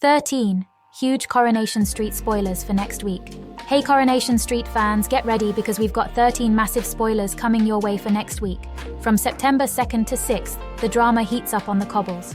13. Huge Coronation Street spoilers for next week. Hey Coronation Street fans, get ready because we've got 13 massive spoilers coming your way for next week. From September 2nd to 6th, the drama heats up on the Cobbles.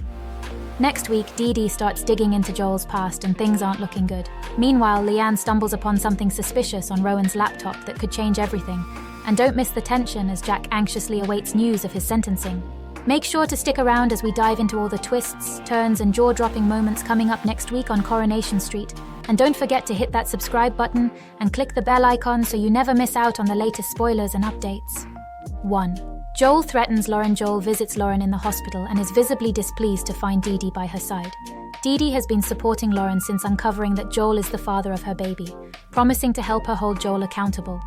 Next week, Dee-Dee starts digging into Joel's past and things aren't looking good. Meanwhile, Leanne stumbles upon something suspicious on Rowan's laptop that could change everything. And don't miss the tension as Jack anxiously awaits news of his sentencing. Make sure to stick around as we dive into all the twists, turns, and jaw-dropping moments coming up next week on Coronation Street. And don't forget to hit that subscribe button and click the bell icon so you never miss out on the latest spoilers and updates. 1. Joel threatens Lauren. Joel visits Lauren in the hospital and is visibly displeased to find Dee-Dee by her side. Dee-Dee has been supporting Lauren since uncovering that Joel is the father of her baby, promising to help her hold Joel accountable.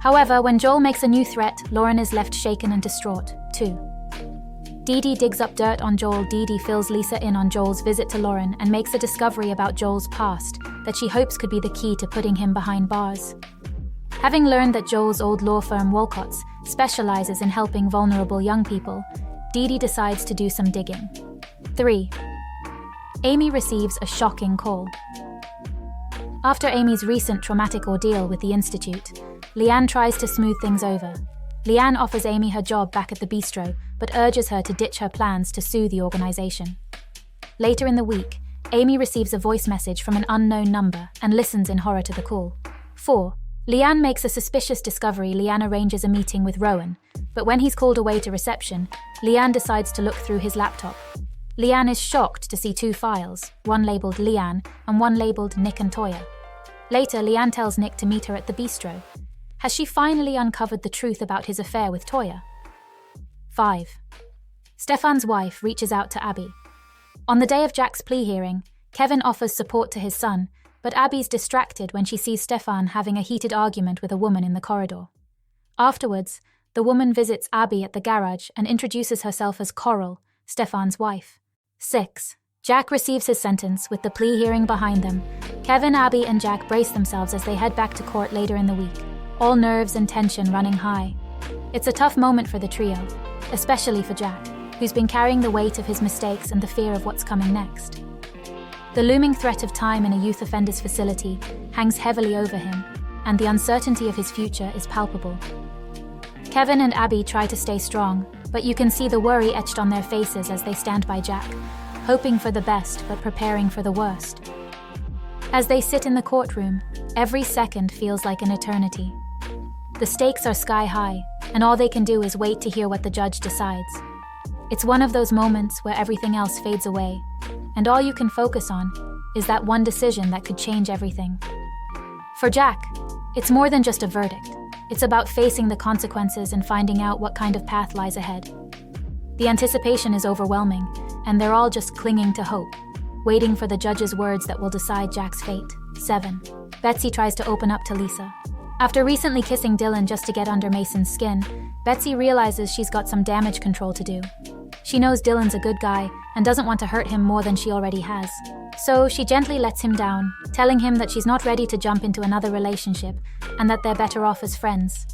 However, when Joel makes a new threat, Lauren is left shaken and distraught. 2. Dee-Dee digs up dirt on Joel. Dee-Dee fills Lisa in on Joel's visit to Lauren and makes a discovery about Joel's past that she hopes could be the key to putting him behind bars. Having learned that Joel's old law firm Walcott's specializes in helping vulnerable young people, Dee-Dee decides to do some digging. 3. Amy receives a shocking call. After Amy's recent traumatic ordeal with the Institute, Leanne tries to smooth things over. Leanne offers Amy her job back at the bistro, but urges her to ditch her plans to sue the organization. Later in the week, Amy receives a voice message from an unknown number and listens in horror to the call. 4. Leanne makes a suspicious discovery. Leanne arranges a meeting with Rowan, but when he's called away to reception, Leanne decides to look through his laptop. Leanne is shocked to see 2 files, one labeled Leanne and one labeled Nick and Toya. Later, Leanne tells Nick to meet her at the bistro. Has she finally uncovered the truth about his affair with Toya? 5. Stefan's wife reaches out to Abby. On the day of Jack's plea hearing, Kevin offers support to his son, but Abby's distracted when she sees Stefan having a heated argument with a woman in the corridor. Afterwards, the woman visits Abby at the garage and introduces herself as Coral, Stefan's wife. 6. Jack receives his sentence with the plea hearing behind them. Kevin, Abby, and Jack brace themselves as they head back to court later in the week, all nerves and tension running high. It's a tough moment for the trio, especially for Jack, who's been carrying the weight of his mistakes and the fear of what's coming next. The looming threat of time in a youth offenders facility hangs heavily over him, and the uncertainty of his future is palpable. Kevin and Abby try to stay strong, but you can see the worry etched on their faces as they stand by Jack, hoping for the best but preparing for the worst. As they sit in the courtroom, every second feels like an eternity. The stakes are sky high, and all they can do is wait to hear what the judge decides. It's one of those moments where everything else fades away, and all you can focus on is that one decision that could change everything. For Jack, it's more than just a verdict. It's about facing the consequences and finding out what kind of path lies ahead. The anticipation is overwhelming, and they're all just clinging to hope, waiting for the judge's words that will decide Jack's fate. 7. Betsy tries to open up to Lisa. After recently kissing Dylan just to get under Mason's skin, Betsy realizes she's got some damage control to do. She knows Dylan's a good guy and doesn't want to hurt him more than she already has. So she gently lets him down, telling him that she's not ready to jump into another relationship and that they're better off as friends.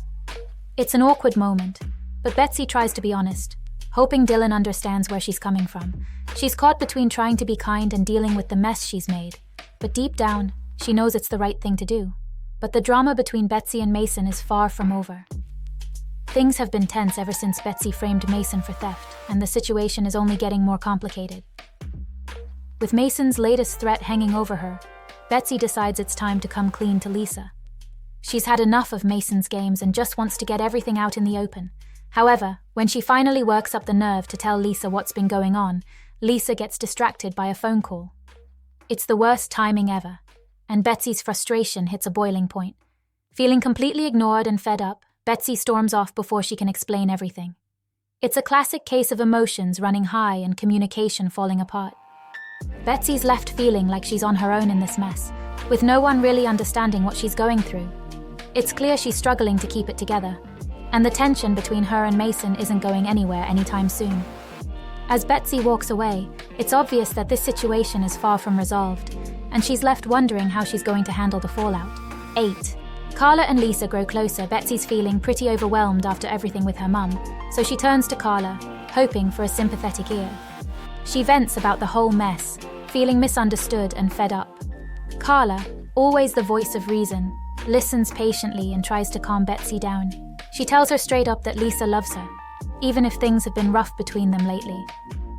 It's an awkward moment, but Betsy tries to be honest, hoping Dylan understands where she's coming from. She's caught between trying to be kind and dealing with the mess she's made, but deep down, she knows it's the right thing to do. But the drama between Betsy and Mason is far from over. Things have been tense ever since Betsy framed Mason for theft, and the situation is only getting more complicated. With Mason's latest threat hanging over her, Betsy decides it's time to come clean to Lisa. She's had enough of Mason's games and just wants to get everything out in the open. However, when she finally works up the nerve to tell Lisa what's been going on, Lisa gets distracted by a phone call. It's the worst timing ever, and Betsy's frustration hits a boiling point. Feeling completely ignored and fed up, Betsy storms off before she can explain everything. It's a classic case of emotions running high and communication falling apart. Betsy's left feeling like she's on her own in this mess, with no one really understanding what she's going through. It's clear she's struggling to keep it together, and the tension between her and Mason isn't going anywhere anytime soon. As Betsy walks away, it's obvious that this situation is far from resolved, and she's left wondering how she's going to handle the fallout. 8. Carla and Lisa grow closer. Betsy's feeling pretty overwhelmed after everything with her mum, so she turns to Carla, hoping for a sympathetic ear. She vents about the whole mess, feeling misunderstood and fed up. Carla, always the voice of reason, listens patiently and tries to calm Betsy down. She tells her straight up that Lisa loves her, even if things have been rough between them lately.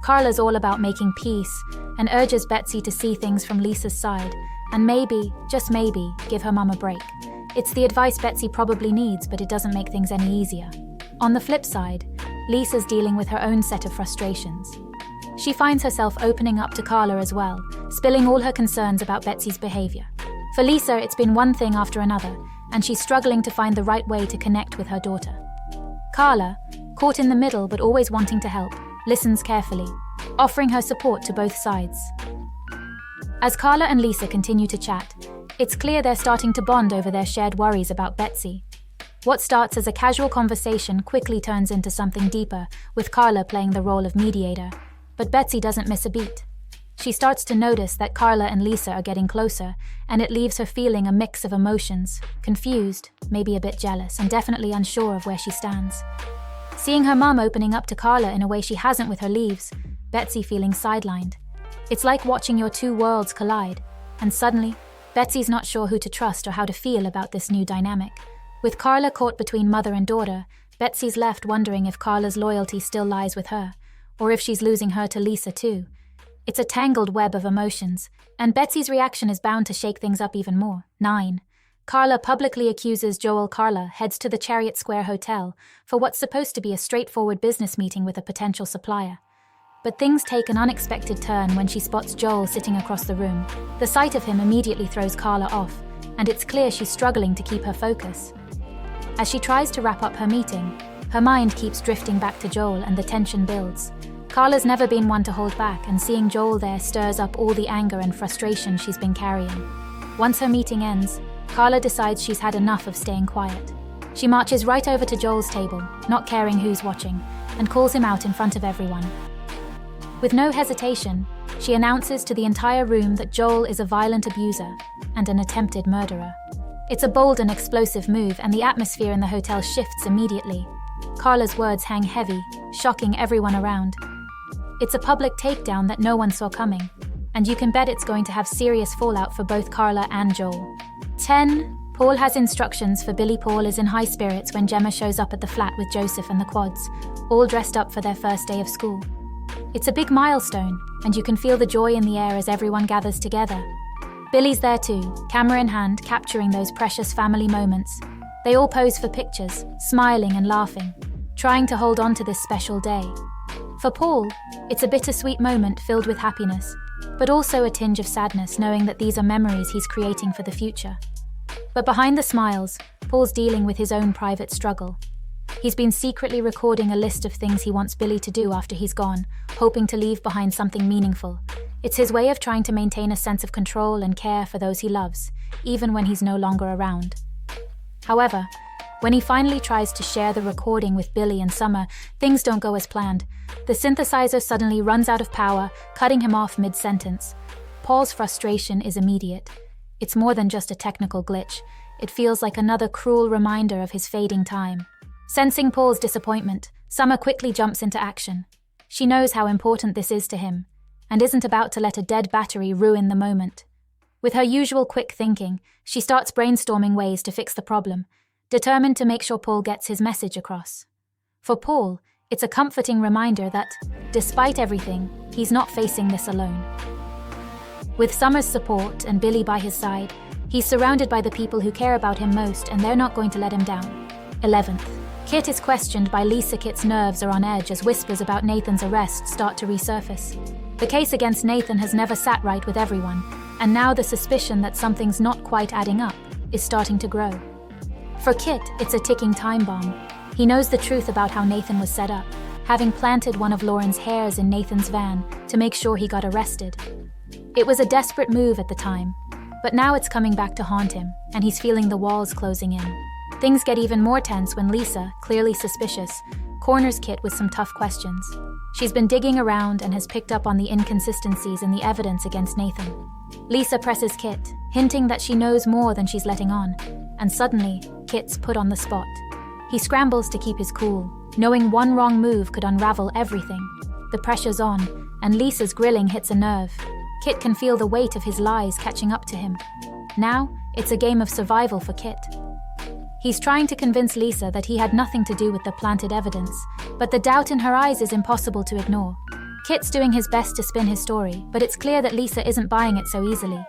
Carla's all about making peace and urges Betsy to see things from Lisa's side and maybe, just maybe, give her mum a break. It's the advice Betsy probably needs, but it doesn't make things any easier. On the flip side, Lisa's dealing with her own set of frustrations. She finds herself opening up to Carla as well, spilling all her concerns about Betsy's behavior. For Lisa, it's been one thing after another, and she's struggling to find the right way to connect with her daughter. Carla, caught in the middle but always wanting to help, listens carefully, offering her support to both sides. As Carla and Lisa continue to chat, it's clear they're starting to bond over their shared worries about Betsy. What starts as a casual conversation quickly turns into something deeper, with Carla playing the role of mediator. But Betsy doesn't miss a beat. She starts to notice that Carla and Lisa are getting closer, and it leaves her feeling a mix of emotions, confused, maybe a bit jealous, and definitely unsure of where she stands. Seeing her mum opening up to Carla in a way she hasn't with her leaves, Betsy feeling sidelined. It's like watching your two worlds collide, and suddenly, Betsy's not sure who to trust or how to feel about this new dynamic. With Carla caught between mother and daughter, Betsy's left wondering if Carla's loyalty still lies with her, or if she's losing her to Lisa too. It's a tangled web of emotions, and Betsy's reaction is bound to shake things up even more. 9. Carla publicly accuses Joel. Carla heads to the Chariot Square Hotel for what's supposed to be a straightforward business meeting with a potential supplier. But things take an unexpected turn when she spots Joel sitting across the room. The sight of him immediately throws Carla off, and it's clear she's struggling to keep her focus. As she tries to wrap up her meeting, her mind keeps drifting back to Joel and the tension builds. Carla's never been one to hold back, and seeing Joel there stirs up all the anger and frustration she's been carrying. Once her meeting ends, Carla decides she's had enough of staying quiet. She marches right over to Joel's table, not caring who's watching, and calls him out in front of everyone. With no hesitation, she announces to the entire room that Joel is a violent abuser and an attempted murderer. It's a bold and explosive move, and the atmosphere in the hotel shifts immediately. Carla's words hang heavy, shocking everyone around. It's a public takedown that no one saw coming, and you can bet it's going to have serious fallout for both Carla and Joel. 10. Paul has instructions for Billy. Paul is in high spirits when Gemma shows up at the flat with Joseph and the quads, all dressed up for their first day of school. It's a big milestone, and you can feel the joy in the air as everyone gathers together. Billy's there too, camera in hand, capturing those precious family moments. They all pose for pictures, smiling and laughing, trying to hold on to this special day. For Paul, it's a bittersweet moment filled with happiness, but also a tinge of sadness knowing that these are memories he's creating for the future. But behind the smiles, Paul's dealing with his own private struggle. He's been secretly recording a list of things he wants Billy to do after he's gone, hoping to leave behind something meaningful. It's his way of trying to maintain a sense of control and care for those he loves, even when he's no longer around. However, when he finally tries to share the recording with Billy and Summer, things don't go as planned. The synthesizer suddenly runs out of power, cutting him off mid-sentence. Paul's frustration is immediate. It's more than just a technical glitch. It feels like another cruel reminder of his fading time. Sensing Paul's disappointment, Summer quickly jumps into action. She knows how important this is to him, and isn't about to let a dead battery ruin the moment. With her usual quick thinking, she starts brainstorming ways to fix the problem, determined to make sure Paul gets his message across. For Paul, it's a comforting reminder that, despite everything, he's not facing this alone. With Summer's support and Billy by his side, he's surrounded by the people who care about him most, and they're not going to let him down. 11th. Kit is questioned by Lisa. Kit's nerves are on edge as whispers about Nathan's arrest start to resurface. The case against Nathan has never sat right with everyone, and now the suspicion that something's not quite adding up is starting to grow. For Kit, it's a ticking time bomb. He knows the truth about how Nathan was set up, having planted one of Lauren's hairs in Nathan's van to make sure he got arrested. It was a desperate move at the time, but now it's coming back to haunt him, and he's feeling the walls closing in. Things get even more tense when Lisa, clearly suspicious, corners Kit with some tough questions. She's been digging around and has picked up on the inconsistencies in the evidence against Nathan. Lisa presses Kit, hinting that she knows more than she's letting on, and suddenly, Kit's put on the spot. He scrambles to keep his cool, knowing one wrong move could unravel everything. The pressure's on, and Lisa's grilling hits a nerve. Kit can feel the weight of his lies catching up to him. Now, it's a game of survival for Kit. He's trying to convince Lisa that he had nothing to do with the planted evidence, but the doubt in her eyes is impossible to ignore. Kit's doing his best to spin his story, but it's clear that Lisa isn't buying it so easily.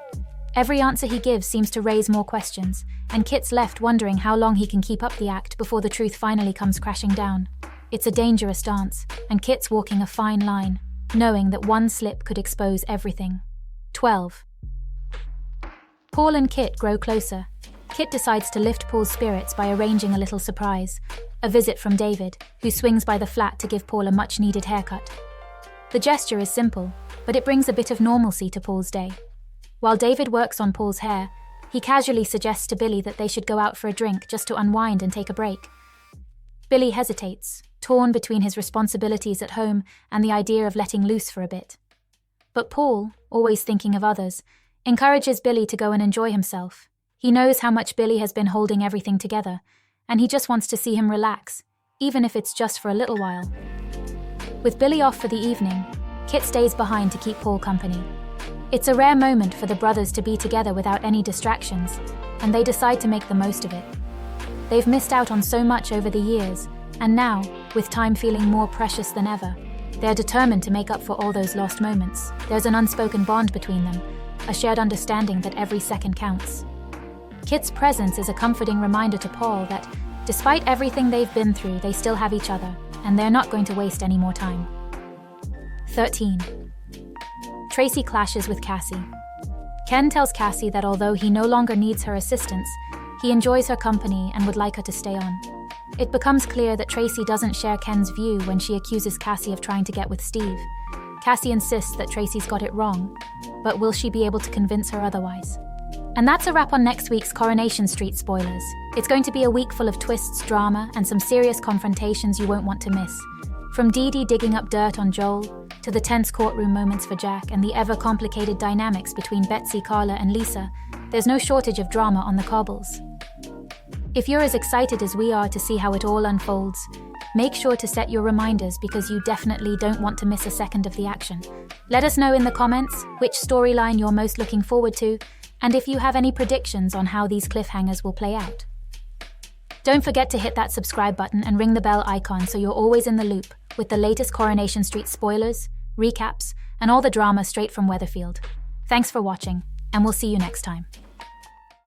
Every answer he gives seems to raise more questions, and Kit's left wondering how long he can keep up the act before the truth finally comes crashing down. It's a dangerous dance, and Kit's walking a fine line, knowing that one slip could expose everything. 12. Paul and Kit grow closer. Kit decides to lift Paul's spirits by arranging a little surprise, a visit from David, who swings by the flat to give Paul a much-needed haircut. The gesture is simple, but it brings a bit of normalcy to Paul's day. While David works on Paul's hair, he casually suggests to Billy that they should go out for a drink just to unwind and take a break. Billy hesitates, torn between his responsibilities at home and the idea of letting loose for a bit. But Paul, always thinking of others, encourages Billy to go and enjoy himself. He knows how much Billy has been holding everything together, and he just wants to see him relax, even if it's just for a little while. With Billy off for the evening, Kit stays behind to keep Paul company. It's a rare moment for the brothers to be together without any distractions, and they decide to make the most of it. They've missed out on so much over the years, and now, with time feeling more precious than ever, they're determined to make up for all those lost moments. There's an unspoken bond between them, a shared understanding that every second counts. Kit's presence is a comforting reminder to Paul that, despite everything they've been through, they still have each other, and they're not going to waste any more time. 13. Tracy clashes with Cassie. Ken tells Cassie that although he no longer needs her assistance, he enjoys her company and would like her to stay on. It becomes clear that Tracy doesn't share Ken's view when she accuses Cassie of trying to get with Steve. Cassie insists that Tracy's got it wrong, but will she be able to convince her otherwise? And that's a wrap on next week's Coronation Street spoilers. It's going to be a week full of twists, drama, and some serious confrontations you won't want to miss. From Dee-Dee digging up dirt on Joel, to the tense courtroom moments for Jack and the ever-complicated dynamics between Betsy, Carla, and Lisa, there's no shortage of drama on the Cobbles. If you're as excited as we are to see how it all unfolds, make sure to set your reminders because you definitely don't want to miss a second of the action. Let us know in the comments which storyline you're most looking forward to, and if you have any predictions on how these cliffhangers will play out. Don't forget to hit that subscribe button and ring the bell icon so you're always in the loop with the latest Coronation Street spoilers, recaps, and all the drama straight from Weatherfield. Thanks for watching, and we'll see you next time.